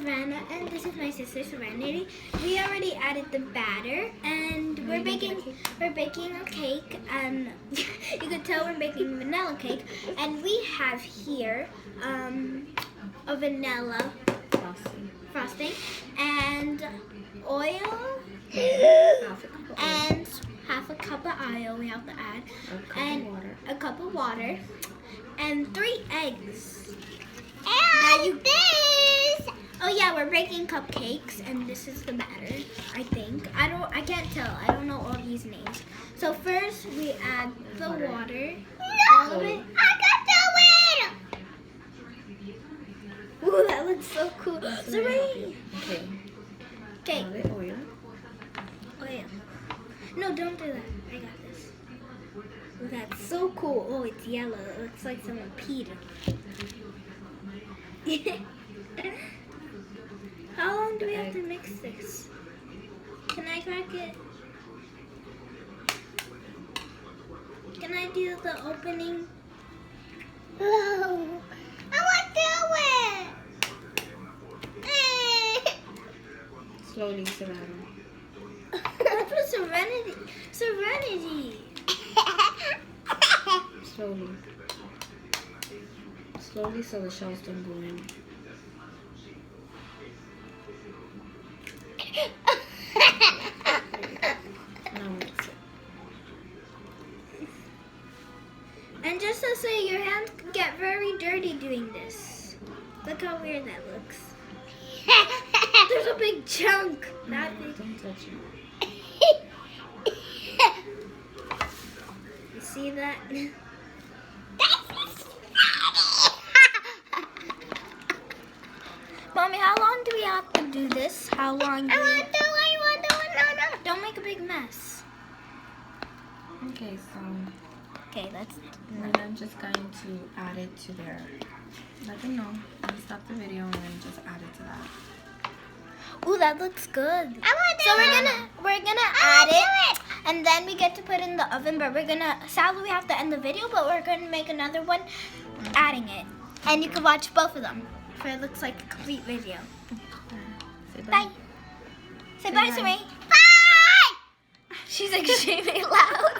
Savannah, and this is my sister Serenity. We already added the batter, and we're baking a cake. You could tell we're making vanilla cake, and we have here a vanilla frosting and oil and half a cup of oil we have to add, a cup of water, and 3 eggs. And Oh yeah, we're baking cupcakes, and this is the batter, I think. I can't tell. I don't know all these names. So first we add the water. All of it. I got the Ooh, that looks so cool. Serene. Okay. Oil. Oil. No, don't do that. I got this. Ooh, that's so cool. Oh, it's yellow. It looks like someone peed. How long do we have to mix this? Can I crack it? Can I do the opening? Whoa. I want to do it. Slowly, Savannah. That's for Serenity. Serenity. Slowly. Slowly so the shells don't go in. Now mix it. And just to say, your hands get very dirty doing this. Look how weird that looks. There's a big chunk. That big. Don't touch it. You see that? Mommy, how long do we have to do this? How long do we... I want to do it. No. Don't make a big mess. Okay, so Okay, let's... then I'm just going to add it to their. Let them know. I'm gonna stop the video and then just add it to that. Ooh, that looks good. I want to So do it. we're gonna I add wanna it, do it. and then we get to put it in the oven. But sadly we have to end the video, but we're gonna make another one, adding it, and you can watch both of them. For it looks like a complete video. Say Bye. Say bye, bye. Serene. Bye. She's extremely loud.